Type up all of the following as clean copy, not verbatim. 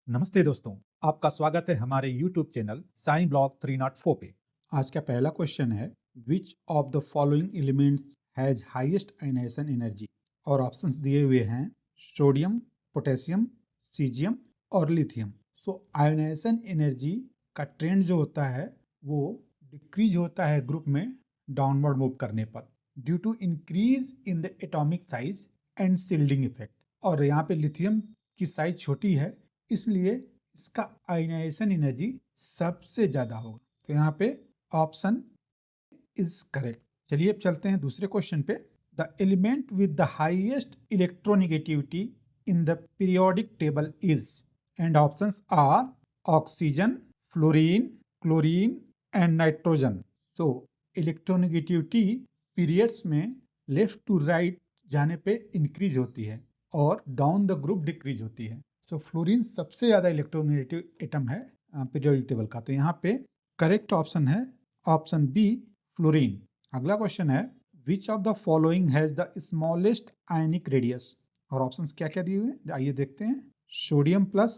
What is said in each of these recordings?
नमस्ते दोस्तों, आपका स्वागत है हमारे YouTube चैनल साइं ब्लॉग 304 पे। आज का पहला क्वेश्चन है, which of the following elements has highest ionization energy? और ऑप्शंस दिए हुए हैं सोडियम, पोटेशियम, सीजियम और लिथियम। सो आयनाइजेशन एनर्जी का ट्रेंड जो होता है वो डिक्रीज होता है ग्रुप में डाउनवर्ड मूव करने पर due to increase in the atomic size and shielding effect. और यहाँ पे लिथियम की साइज छोटी है, इसलिए इसका आयनाइजेशन एनर्जी सबसे ज्यादा होगा। तो यहाँ पे ऑप्शन इज करेक्ट। चलिए अब चलते हैं दूसरे क्वेश्चन पे। The element with the highest electronegativity in the periodic table is, and options are oxygen, fluorine, chlorine and nitrogen. So electronegativity periods में लेफ्ट टू राइट जाने पे इंक्रीज होती है और डाउन द ग्रुप डिक्रीज होती है। सो fluorine सबसे ज्यादा इलेक्ट्रोनेगेटिव एटम है पीरियोडिक टेबल का। तो यहाँ पे करेक्ट ऑप्शन है ऑप्शन बी, फ्लोरीन। अगला क्वेश्चन है, which of the following has the smallest ionic radius? और ऑप्शंस क्या क्या दिए हुए हैं आइए देखते हैं। Sodium plus,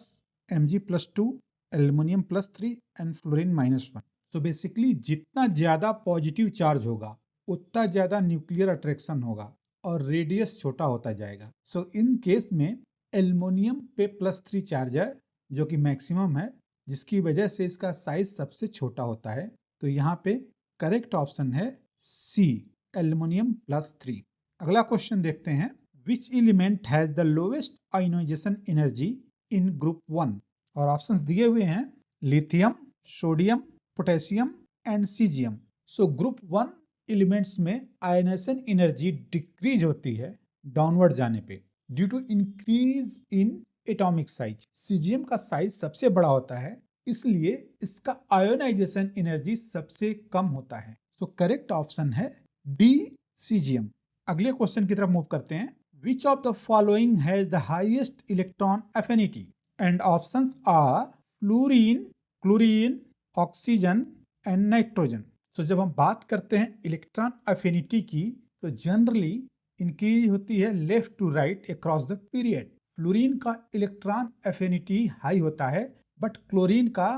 Mg+2, aluminium +3 and fluorine -1। तो बेसिकली जितना ज्यादा पॉजिटिव चार्ज होगा उतना ज्यादा न्यूक्लियर अट्रैक्शन होगा और रेडियस छोटा होता जाएगा। सो इन केस में एल्युमिनियम पे +3 चार्ज है जो कि मैक्सिमम है, जिसकी वजह से इसका साइज सबसे छोटा होता है। तो यहाँ पे करेक्ट ऑप्शन है सी, एल्युमिनियम +3। अगला क्वेश्चन देखते हैं, which element has the lowest ionization energy in group 1? और ऑप्शंस दिए हुए हैं lithium, sodium, potassium and caesium. So group 1 elements में आयनाइजेशन एनर्जी डिक्रीज होती है डाउनवर्ड जाने पे due to increase in atomic size. Caesium का साइज सबसे बड़ा होता है, इसलिए इसका आयोनाइजेशन एनर्जी सबसे कम होता है। तो करेक्ट ऑप्शन है डी, सीजियम। अगले क्वेश्चन की तरफ मूव करते हैं, which of the following has the highest electron affinity? And options are fluorine, chlorine, oxygen and nitrogen. So जब हम बात करते हैं इलेक्ट्रॉन एफिनिटी की, तो जनरली इंक्रीज होती है left to right across the period. Fluorine का इलेक्ट्रॉन एफिनिटी हाई होता है, बट क्लोरीन का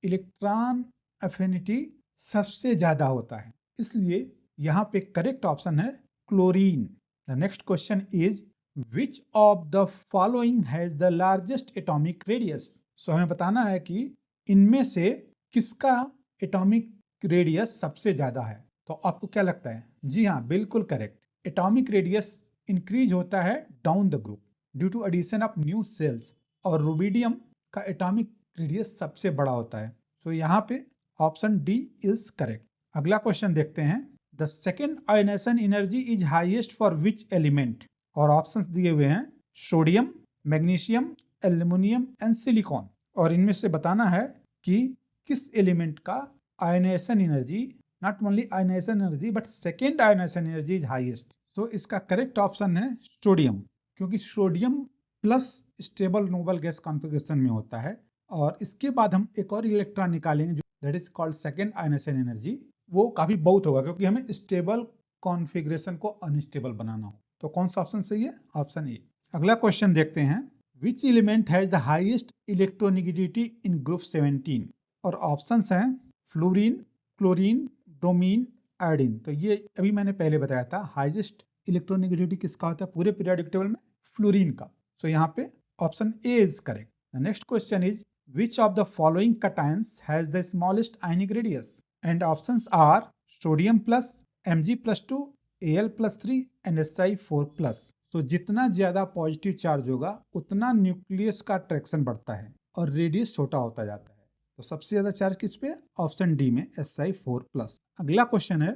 इलेक्ट्रॉन एफिनिटी सबसे ज्यादा होता है, इसलिए यहाँ पे करेक्ट ऑप्शन है chlorine. The next question is, which of the following has the largest atomic radius? So हमें बताना है कि इनमें से किसका एटॉमिक रेडियस सबसे ज्यादा है। तो आपको क्या लगता है? जी हाँ, बिल्कुल करेक्ट। एटॉमिक रेडियस इंक्रीज होता है down the group due to addition of new shells, और रुबिडियम का एटॉमिक रेडियस सबसे बड़ा होता है। सो यहाँ पे ऑप्शन डी इज करेक्ट। अगला क्वेश्चन देखते हैं, the second ionization energy is highest for which element? और ऑप्शंस दिए हुए हैं sodium, magnesium, aluminium and silicon. और इनमें से बताना है कि किस एलिमेंट का ionization energy, not only ionization energy but second ionization energy is highest. So इसका करेक्ट ऑप्शन है सोडियम, क्योंकि sodium plus stable noble gas configuration में होता है। और इसके बाद हम एक और इलेक्ट्रॉन निकालेंगे जो that is called second ionization energy. वो काफी बहुत होगा क्योंकि हमें स्टेबल कॉन्फ़िगरेशन को अनस्टेबल बनाना हो। तो कौन सा ऑप्शन सही है? Option A. अगला क्वेश्चन देखते हैं, which element has the highest electronegativity in group 17? और ऑप्शंस हैं फ्लोरीन, क्लोरीन, ब्रोमीन, आयोडीन। तो ये अभी मैंने पहले बताया था, हाईएस्ट इलेक्ट्रोनेगेटिविटी किसका होता है पूरे पीरियोडिक टेबल में? फ्लोरीन का। सो यहाँ पे option A is correct. The next question is, which of the following cations has the smallest ionic radius? And options are sodium plus, Mg+2, Al+3 and Si4+। तो जितना ज्यादा पॉजिटिव चार्ज होगा उतना nucleus का attraction बढ़ता है और radius छोटा होता जाता है। तो सबसे ज्यादा चार्ज किस पे? ऑप्शन डी में, Si4+। अगला क्वेश्चन है,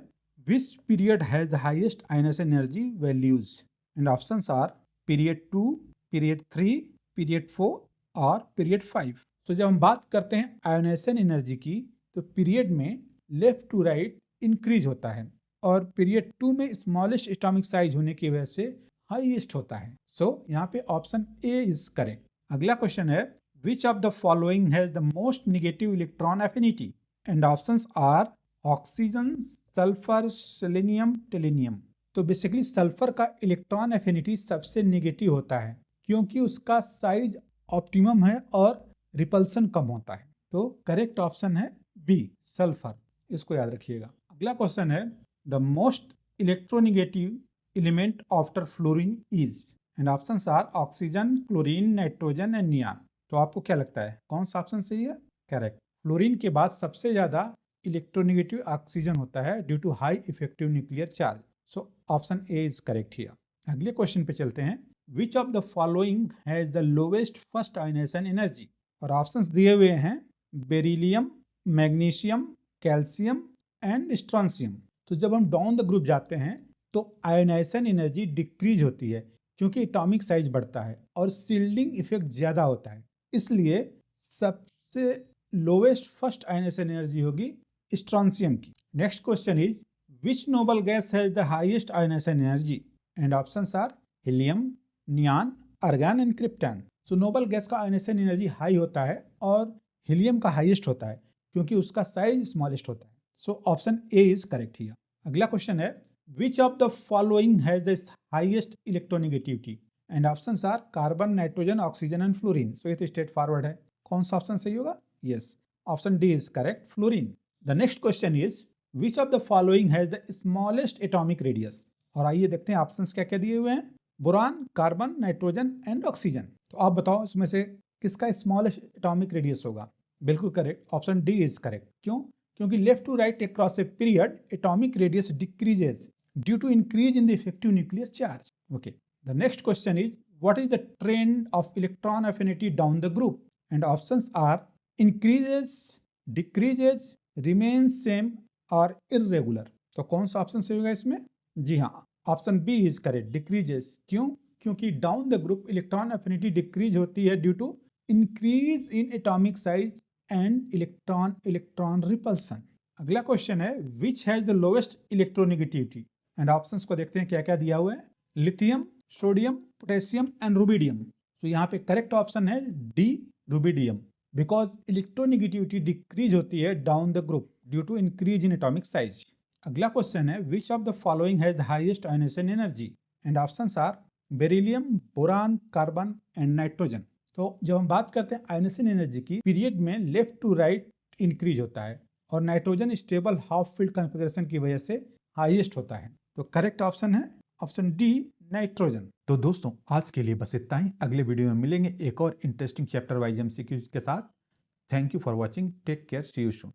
which period has the highest ionization energy values? And options are period 2, period 3, period 4 और पीरियड 5। तो जब हम बात करते हैं आयोनाइजेशन एनर्जी की, तो पीरियड में लेफ्ट टू राइट इंक्रीज होता है और पीरियड 2 में स्मॉलेस्ट एटॉमिक साइज होने की वजह से हाईएस्ट होता है। सो यहाँ पे ऑप्शन ए इज करेक्ट। अगला क्वेश्चन है, which of the following has the most negative electron affinity? And options are oxygen, sulphur, selenium, tellurium. तो बेसिकली सल्फर का इलेक्ट्रॉन एफिनिटी सबसे नेगेटिव होता है क्योंकि उसका साइज ऑप्टिमम है और रिपल्सन कम होता है। तो करेक्ट ऑप्शन है बी, सल्फर। इसको याद रखिएगा। अगला क्वेश्चन है the most electronegative element after fluorine is, and options are oxygen, chlorine, nitrogen and neon. तो आपको क्या लगता है कौन सा ऑप्शन सही है? करेक्ट। फ्लोरीन के बाद सबसे ज्यादा इलेक्ट्रोनिगेटिव ऑक्सीजन होता है due to high effective nuclear charge. So option A is correct here. अगले क्वेश्चन पे चलते हैं। Which of the following has the lowest first ionization energy? और ऑप्शंस दिए हुए हैं beryllium, magnesium, calcium and strontium. तो जब हम डाउन द ग्रुप जाते हैं तो आयनाइजेशन एनर्जी डिक्रीज होती है क्योंकि एटॉमिक साइज बढ़ता है और शील्डिंग इफेक्ट ज्यादा होता है, इसलिए सबसे लोवेस्ट फर्स्ट आयनाइजेशन एनर्जी होगी स्ट्रॉन्शियम की। Next question is which noble gas has the highest ionization energy? And options are helium, neon, argon and krypton. So noble gas का आयनाइजेशन एनर्जी हाई होता है और हीलियम का highest होता है क्योंकि उसका साइज स्मॉलेस्ट होता है। So option A is correct here. अगला क्वेश्चन है which of the following has the highest electronegativity? And options are carbon, nitrogen, oxygen and fluorine. So ये तो स्ट्रेट फॉरवर्ड है। कौन सा ऑप्शन सही होगा? Yes, option D is correct, fluorine. The next question is which of the following has the smallest atomic radius? और आइए देखते हैं ऑप्शंस क्या क्या दिए हुए हैं। Boron, carbon, nitrogen and oxygen. तो आप बताओ इसमें से किसका स्मॉलेस्ट एटॉमिक रेडियस होगा? बिल्कुल correct, option D is correct. क्यों? क्योंकि left to right across a period atomic radius decreases due to increase in the effective nuclear charge. Okay, the next question is what is the trend of electron affinity down the group? And options are increases, decreases, remains same और irregular. तो कौन सा option सही होगा इसमें? जी हाँ, option B is correct, decreases. क्यों? क्योंकि down the group electron affinity decrease होती है due to increase in atomic size and electron electron repulsion. अगला क्वेश्चन है which has the lowest electronegativity? And options को देखते हैं क्या क्या दिया हुआ है। Lithium, sodium, potassium and rubidium. तो यहाँ पे करेक्ट ऑप्शन है D, rubidium, because electronegativity decrease होती है down the group due to increase in atomic size. अगला क्वेश्चन है which of the following has the highest ionization energy? And options are beryllium, boron, carbon and nitrogen. तो जब हम बात करते हैं आयनाइजेशन एनर्जी की, पीरियड में लेफ्ट टू राइट इंक्रीज होता है और nitrogen stable half filled configuration की वजह से हाईएस्ट होता है। तो करेक्ट ऑप्शन है ऑप्शन डी, नाइट्रोजन। तो दोस्तों आज के लिए बस इतना ही। अगले वीडियो में मिलेंगे एक और इंटरेस्टिंग चैप्टर वाइज एमसीक्यूज के साथ। Thank you for watching, take care, see you soon.